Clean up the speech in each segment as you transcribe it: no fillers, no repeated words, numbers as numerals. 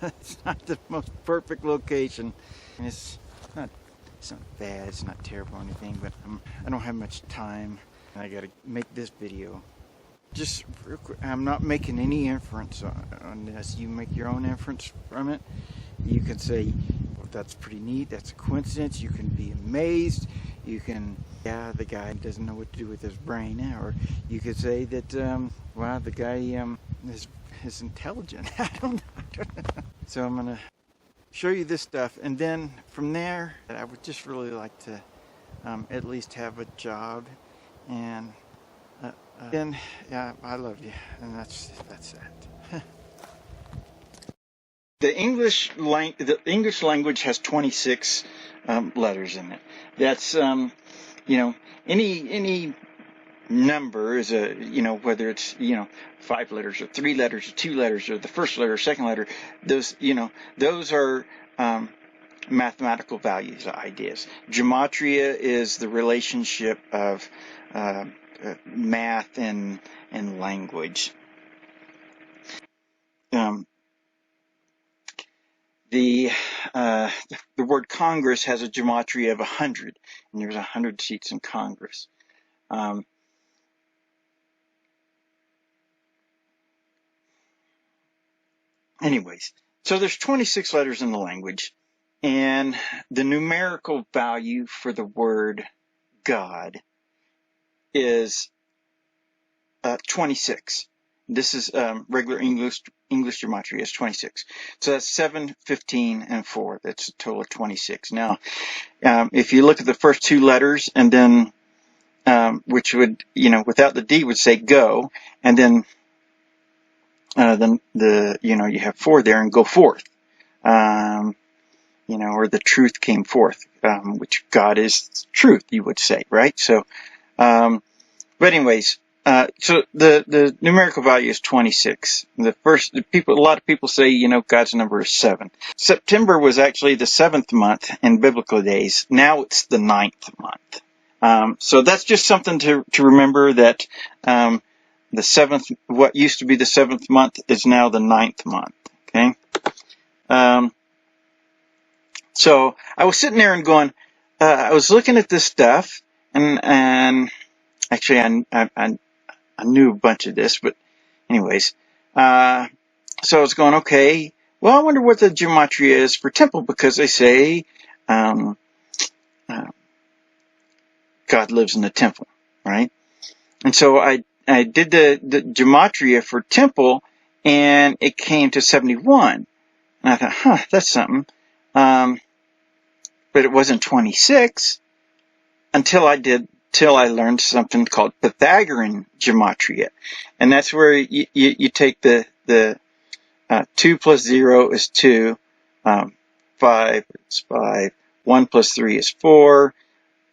it's not the most perfect location. And it's not bad, it's not terrible or anything, but I don't have much time, and I gotta make this video. Just real quick, I'm not making any inference on this. You make your own inference from it. You can say, well, that's pretty neat, that's a coincidence. You can be amazed. You can, yeah, the guy doesn't know what to do with his brain. Or you could say that, wow, the guy is intelligent. I don't know. So I'm going to show you this stuff. And then from there, I would just really like to at least have a job. And then, yeah, I love you. And that's that. The English language has 26 letters in it. That's any number is a whether it's 5 letters or 3 letters or 2 letters or the first letter or second letter. Those are mathematical values, ideas. Gematria is the relationship of math and language. The word Congress has a gematria of 100, and there's 100 seats in Congress. Anyways, so there's 26 letters in the language, and the numerical value for the word God is 26. This is regular English gematria is 26. So that's 7, 15, and 4. That's a total of 26. Now, if you look at the first 2 letters, and then which would, without the D would say go, and then you have 4 there and go forth. Or the truth came forth, which God is truth, you would say, right? So, but anyways. So the numerical value is 26. A lot of people say, God's number is 7. September was actually the 7th month in biblical days. Now it's the 9th month. So that's just something to remember, that the 7th, what used to be the 7th month, is now the 9th month. Okay. So I was sitting there and going, I was looking at this stuff, and actually I knew a bunch of this, but anyways, so I was going, okay, well, I wonder what the gematria is for temple, because they say God lives in the temple, right? And so I did the gematria for temple, and it came to 71. And I thought, that's something. But it wasn't 26 until I learned something called Pythagorean gematria. And that's where you take the 2 plus 0 is 2, 5 is 5, 1 plus 3 is 4,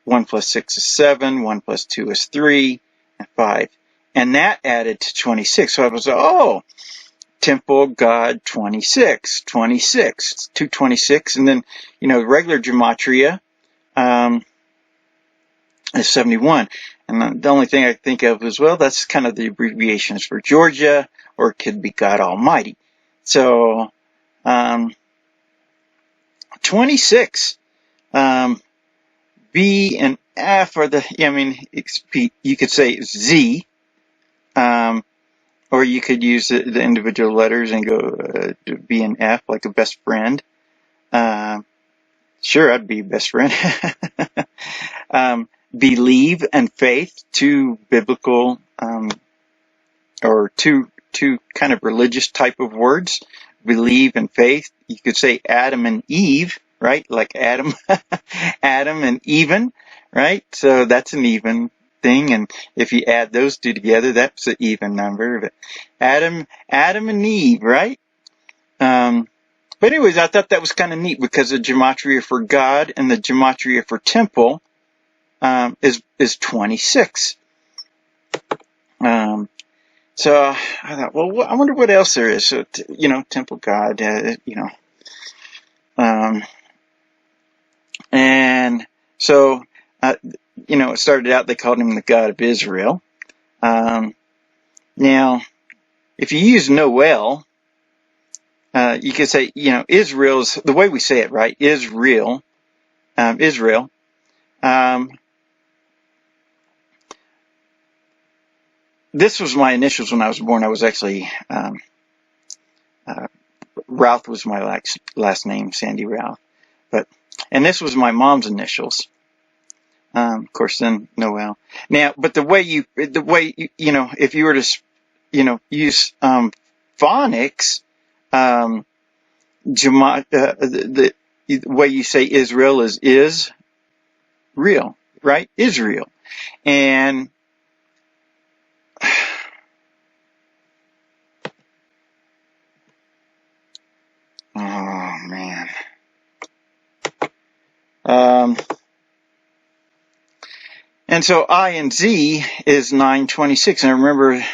1 plus 6 is 7, 1 plus 2 is 3, and 5. And that added to 26. So I was, temple, God, 26, 226. And then, regular gematria, is 71. And the only thing I think of is, well, that's kind of the abbreviations for Georgia, or it could be God Almighty. So, 26, B and F are you could say Z, or you could use the individual letters and go B and F, like a best friend. Sure, I'd be best friend. Believe and faith, 2 biblical, or two kind of religious type of words. Believe and faith. You could say Adam and Eve, right? Like Adam, Adam and even, right? So that's an even thing. And if you add those 2 together, that's an even number. But Adam and Eve, right? But anyways, I thought that was kind of neat, because the gematria for God and the gematria for temple is 26. So I thought, well, I wonder what else there is. So, temple, God, and so, it started out, they called him the God of Israel. Now, if you use Noel, you could say, Israel's, the way we say it, right? Israel. Israel. This was my initials when I was born. I was actually, Routh was my last name, Sandy Routh. And this was my mom's initials. Of course, then Noel. Now, but the way if you were to, use phonics, the way you say Israel is real, right? Israel. And oh man. And so I and Z is 926. And I remember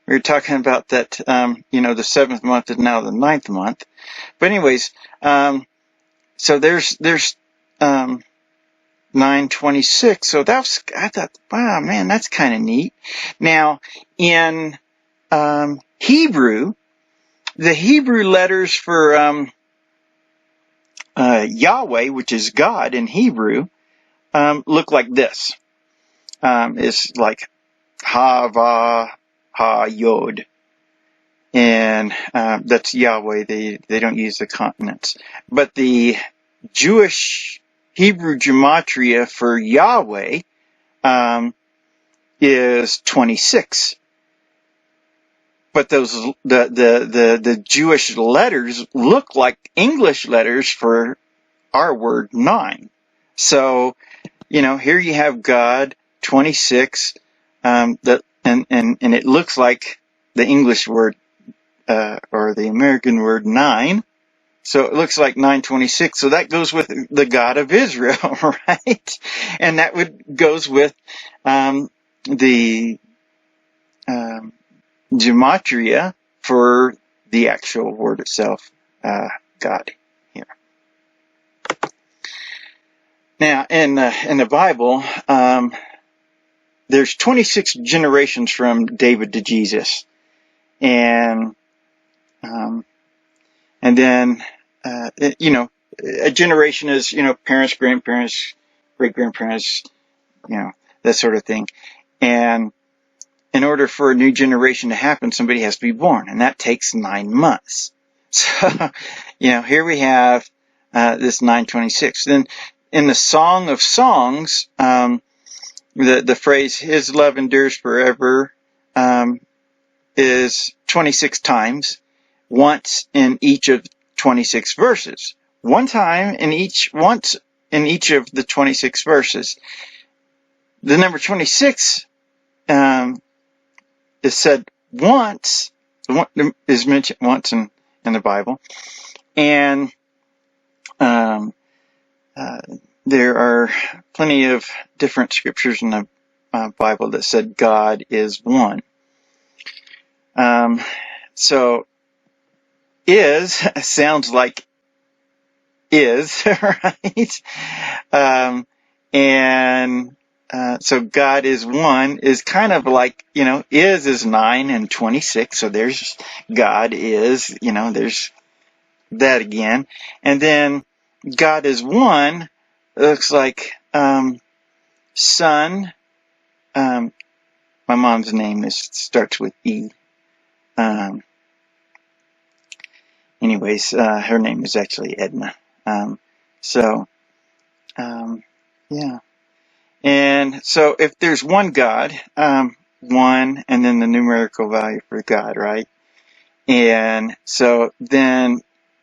we were talking about that, the 7th month is now the 9th month. But anyways, so there's 926. So I thought, wow, man, that's kind of neat. Now, in Hebrew, the Hebrew letters for Yahweh, which is God in Hebrew, look like this. It's like Ha, Va, Ha, Yod. And that's Yahweh. They don't use the consonants. But the Jewish Hebrew Gematria for Yahweh is 26. But the Jewish letters look like English letters for our word 9. So, here you have God 26, and it looks like the English word or the American word 9. So it looks like 926. So that goes with the God of Israel, right? And that goes with the Gematria for the actual word itself, God here. Now, in the Bible, there's 26 generations from David to Jesus, and then a generation is parents, grandparents, great grandparents, that sort of thing, and in order for a new generation to happen, somebody has to be born, and that takes 9 months. So, here we have this 926. Then in the Song of Songs, the phrase "His love endures forever" is 26 times, once in each of 26 verses. Once in each of the 26 verses. The number 26 is said once, is mentioned once in the Bible, and there are plenty of different scriptures in the Bible that said God is one. So is sounds like is, right? So God is one is kind of like, is 9 and 26. So there's God is, there's that again. And then God is one looks like Son. My mom's name starts with E. Anyways, her name is actually Edna. Yeah. And so if there's one God, 1, and then the numerical value for God, right? And so then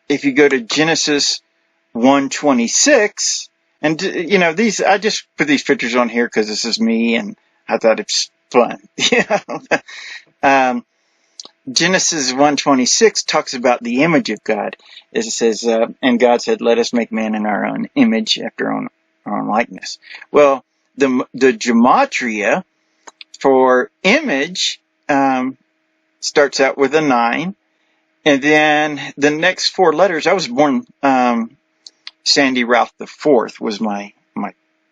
if you go to Genesis 1:26, and these, I just put these pictures on here because this is me and I thought it's fun. Genesis 1:26 talks about the image of God. It says, and God said, "Let us make man in our own image, after our own likeness." Well, the Gematria for image starts out with a 9, and then the next 4 letters. I was born Sandy Routh the Fourth was my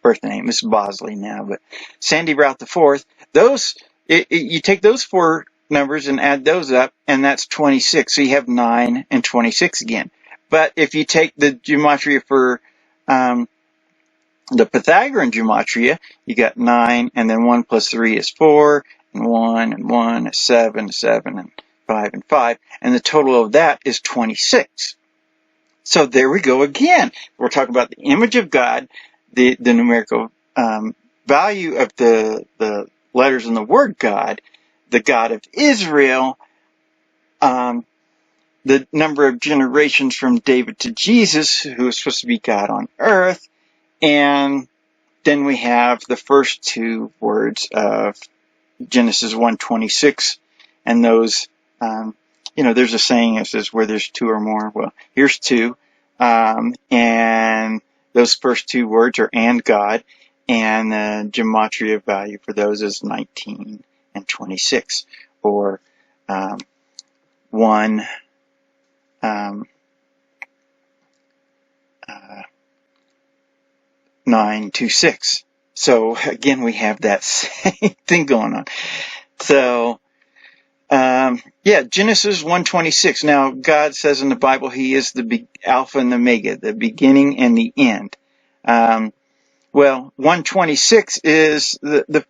birth name. It's Bosley now, but Sandy Routh the Fourth. Those you take those 4 numbers and add those up, and that's 26. So you have 9 and 26 again. But if you take the gematria for the Pythagorean gematria, you got 9, and then 1 plus 3 is 4, and 1 and 1 is 7, 7 and 5 and 5, and the total of that is 26. So there we go again. We're talking about the image of God, the numerical value of the letters in the word God, the God of Israel, the number of generations from David to Jesus, who is supposed to be God on earth, and then we have the first two words of Genesis 1:26, and those, there's a saying that says where there's two or more. Well, here's two, and those first two words are "and God," and the gematria value for those is 19 and 26, or 1. 926. So again, we have that same thing going on. So, Genesis 1:26. Now, God says in the Bible, He is the Alpha and the Omega, the beginning and the end. 126 is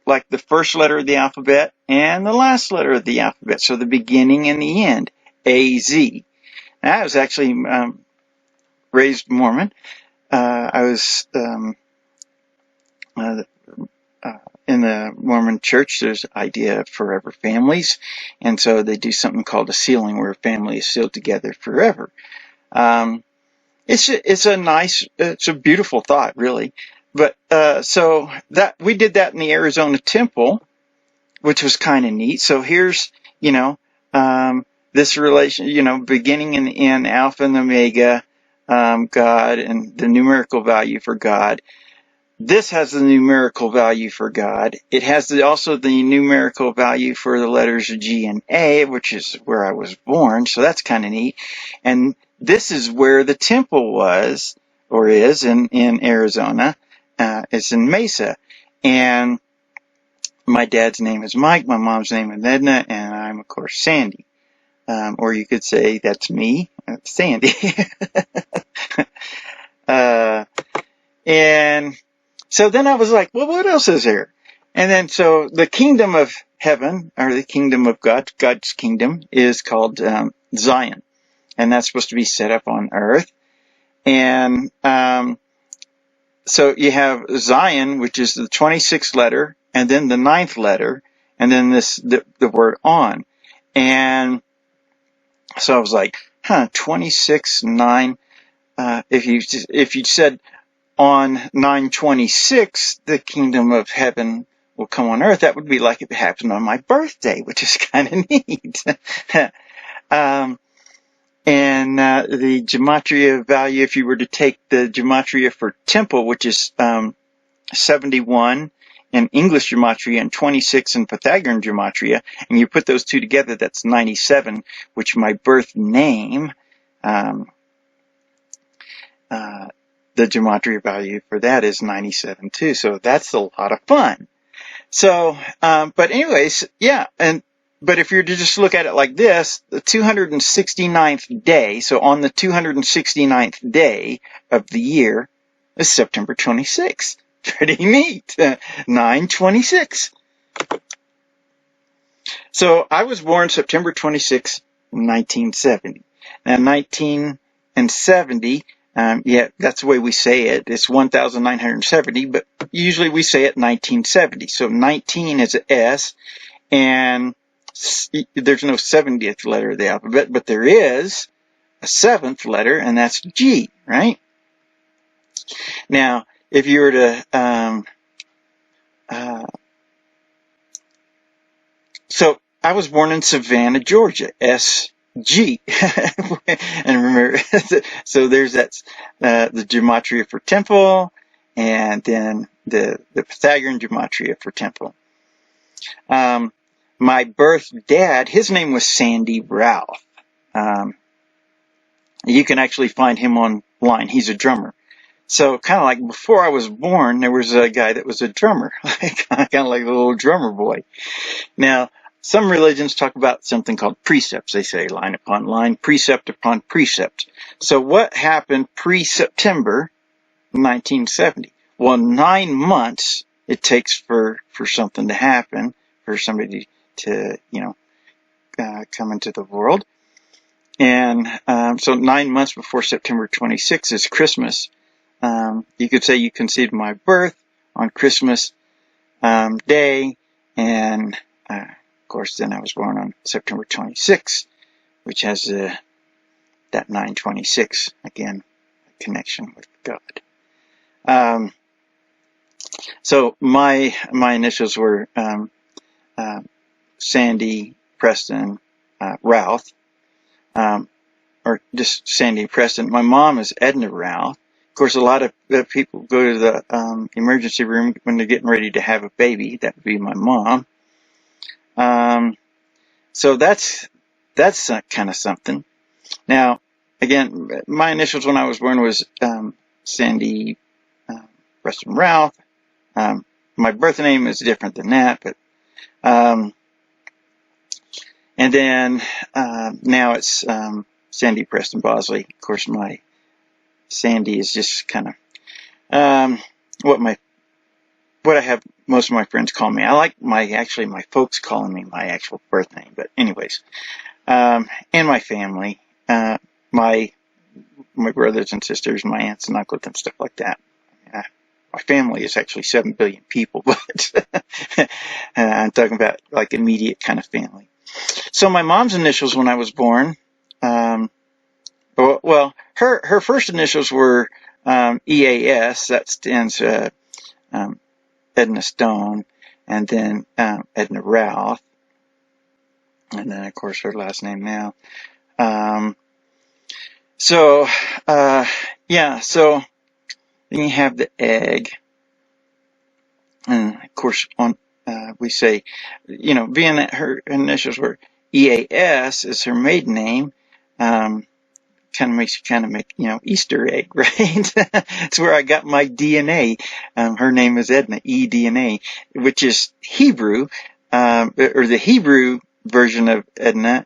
like the first letter of the alphabet and the last letter of the alphabet. So the beginning and the end, A-Z. Now, I was actually raised Mormon. I was in the Mormon church, there's an idea of forever families, and so they do something called a sealing, where a family is sealed together forever. It's a beautiful thought, really. But so that we did that in the Arizona temple, which was kind of neat. So here's this relation, beginning and the end, Alpha and Omega, God, and the numerical value for God. This has the numerical value for God. It has also the numerical value for the letters G and A, which is where I was born, so that's kind of neat. And this is where the temple was, or is, in Arizona. It's in Mesa. And my dad's name is Mike, my mom's name is Edna, and I'm, of course, Sandy. Or you could say that's me, Sandy. And so then I was like, well, what else is there? And then so the kingdom of heaven, or the kingdom of God, God's kingdom, is called Zion. And that's supposed to be set up on earth. And so you have Zion, which is the 26th letter, and then the 9th letter, and then the word on. And so I was like, 26, 9. If you said on 9/26, the kingdom of heaven will come on earth, that would be like it happened on my birthday, which is kind of neat. And the gematria value, if you were to take the gematria for temple, which is 71 in English gematria and 26 in Pythagorean gematria, and you put those two together, that's 97, which my birth name, the gematria value for that is 97 too. So that's a lot of fun. So, but anyways, yeah. But if you're to just look at it like this, the 269th day, so on the 269th day of the year is September 26th. Pretty neat. 9/26. So I was born September 26, 1970. Now 1970, that's the way we say it. It's 1970, but usually we say it 1970. So 19 is an S, and there's no 70th letter of the alphabet, but there is a 7th letter, and that's G, right? Now, if you were to, so I was born in Savannah, Georgia, SG. And remember, so there's that, the gematria for temple, and then the Pythagorean gematria for temple. My birth dad, his name was Sandy Ralph. You can actually find him online. He's a drummer. So kind of like before I was born, there was a guy that was a drummer, kind of like a little drummer boy. Now, some religions talk about something called precepts. They say line upon line, precept upon precept. So what happened pre-September 1970? Well, 9 months it takes for something to happen, for somebody to, come into the world. And so 9 months before September 26th is Christmas. You could say you conceived my birth on Christmas Day, and of course then I was born on September 26th, which has that 926, again, a connection with God. So my initials were Sandy, Preston, Routh, or just Sandy Preston. My mom is Edna Routh. Of course, a lot of people go to the emergency room when they're getting ready to have a baby. That would be my mom. So that's kind of something. Now, again, my initials when I was born was Sandy Preston Routh. My birth name is different than that, but and then now it's Sandy Preston Bosley. Of course, my Sandy is just kind of what I have most of my friends call me. I like my folks calling me my actual birth name, but anyways, and my family, my brothers and sisters, my aunts and uncles and stuff like that. My family is actually 7 billion people, but I'm talking about like immediate kind of family. So my mom's initials when I was born, well, her first initials were EAS. That stands Edna Stone, and then Edna Routh, and then of course her last name now. So then you have the egg, and of course we say, being that her initials were EAS is her maiden name, kind of makes you make Easter egg, right? That's where I got my DNA. Her name is Edna, E-DNA, which is Hebrew, or the Hebrew version of Edna.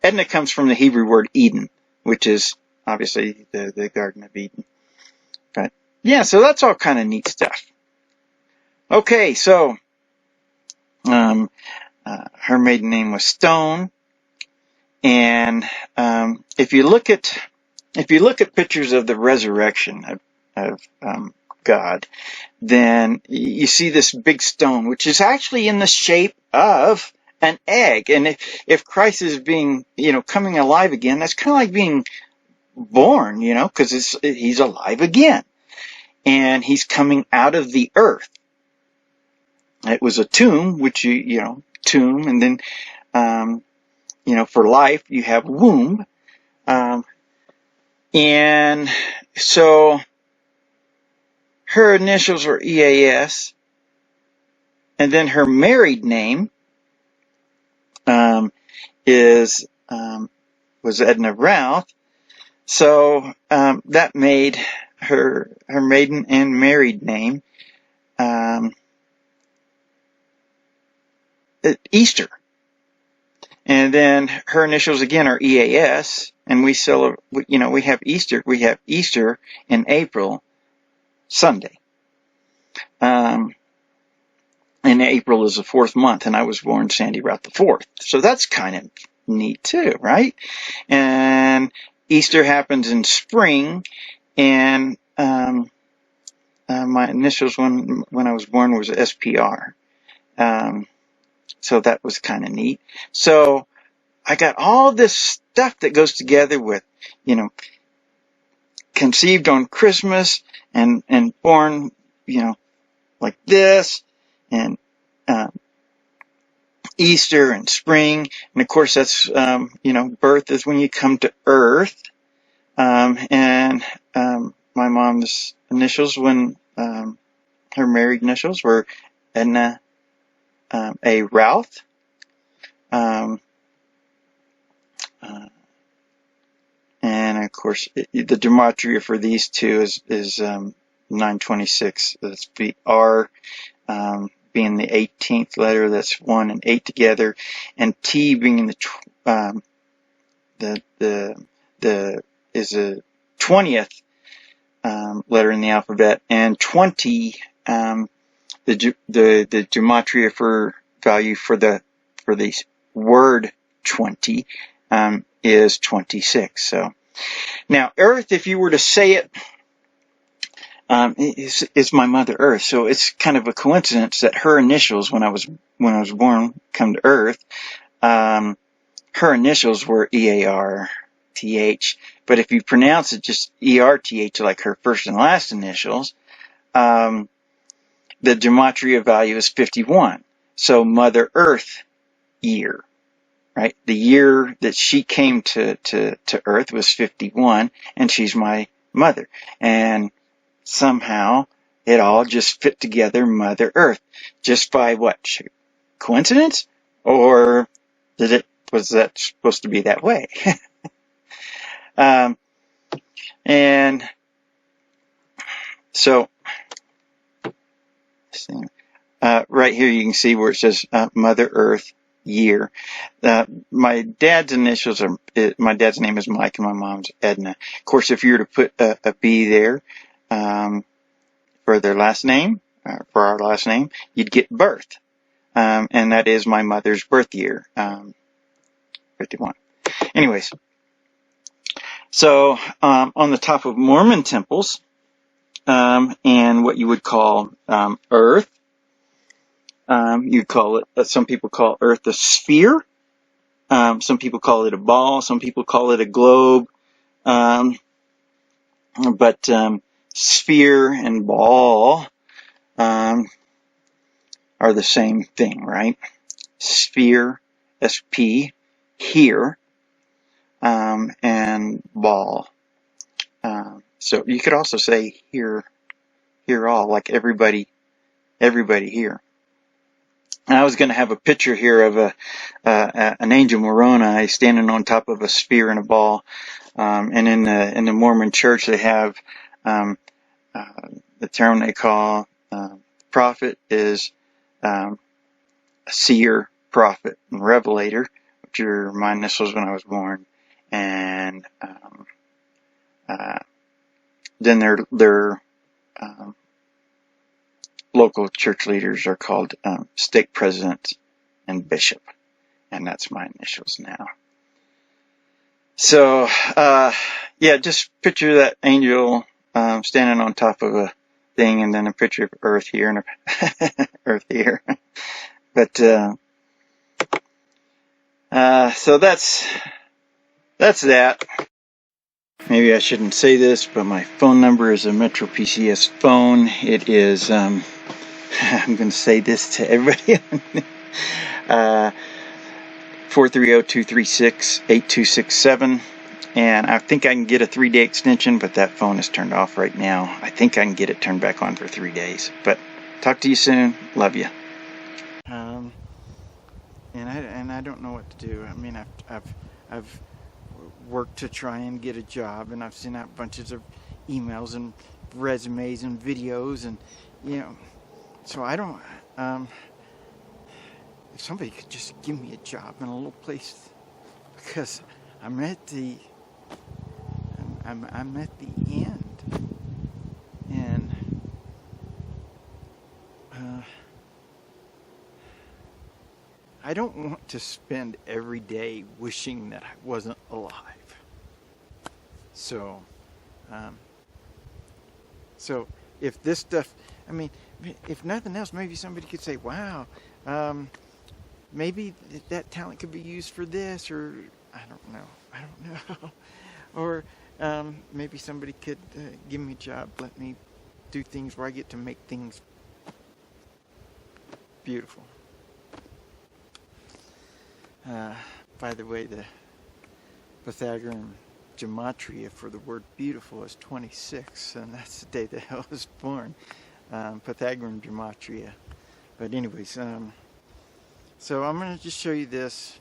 Edna comes from the Hebrew word Eden, which is obviously the Garden of Eden. But yeah, so that's all kind of neat stuff. Okay, so her maiden name was Stone. And if you look at pictures of the resurrection of God, then you see this big stone, which is actually in the shape of an egg. And if Christ is being, coming alive again, that's kind of like being born, because he's alive again, and he's coming out of the earth. It was a tomb, which tomb, and then for life, you have womb. And so her initials were EAS, and then her married name was Edna Routh. So that made her maiden and married name Easter. And then her initials again are EAS, and we have Easter. We have Easter in April, Sunday. And April is the 4th month, and I was born Sandy Routh the 4th. So that's kind of neat too, right? And Easter happens in spring, and my initials when I was born was SPR. So that was kind of neat. So I got all this stuff that goes together with, conceived on Christmas and born, like this, and Easter and spring. And of course that's, birth is when you come to earth. And my mom's initials when her married initials were Edna A. Routh. And of course, the Gematria for these two is 926. That's R being the 18th letter. That's 1 and 8 together, and T being the is a 20th letter in the alphabet, and 20 the gematria for value for the word 20 is 26. So now Earth, if you were to say it, is my Mother Earth. So it's kind of a coincidence that her initials, when I was born, come to Earth. Her initials were EARTH, but if you pronounce it just ERTH, like her first and last initials, the gematria value is 51. So Mother Earth year, right? The year that she came to Earth was 51, and she's my mother. And somehow it all just fit together, Mother Earth, just by what? Coincidence? Or was that supposed to be that way? And so right here you can see where it says Mother Earth year. My dad's initials are, my dad's name is Mike and my mom's Edna. Of course, if you were to put a B there for their last name, for our last name, you'd get birth. And that is my mother's birth year, 51. Anyways, so on the top of Mormon temples, and what you would call Earth, you call it, some people call Earth a sphere, some people call it a ball, some people call it a globe, but sphere and ball are the same thing, right? Sphere, SP, here, and ball. So you could also say here all, like everybody here. And I was going to have a picture here of an angel Moroni standing on top of a sphere and a ball. And in the Mormon Church, they have the term they call prophet is a seer, prophet, and revelator, which are my initials when I was born. And then their local church leaders are called stake president and bishop, and that's my initials now. So yeah, just picture that angel standing on top of a thing, and then a picture of Earth here and Earth here. But so that's that. Maybe I shouldn't say this, but my phone number is a Metro PCS phone. It is, I'm going to say this to everybody, 430-236-8267. And I think I can get a 3-day extension, but that phone is turned off right now. I think I can get it turned back on for 3 days. But talk to you soon. Love you. And I don't know what to do. I mean, I've worked to try and get a job, and I've sent out bunches of emails and resumes and videos, and so I don't. If somebody could just give me a job in a little place, because I'm at the end, and I don't want to spend every day wishing that I wasn't alive. So, so if this stuff, I mean, if nothing else, maybe somebody could say, wow, maybe that talent could be used for this, or I don't know, or maybe somebody could give me a job, let me do things where I get to make things beautiful. By the way, the Pythagorean gematria for the word beautiful is 26, and that's the day that I was born. Pythagorean gematria. But anyways, so I'm going to just show you this.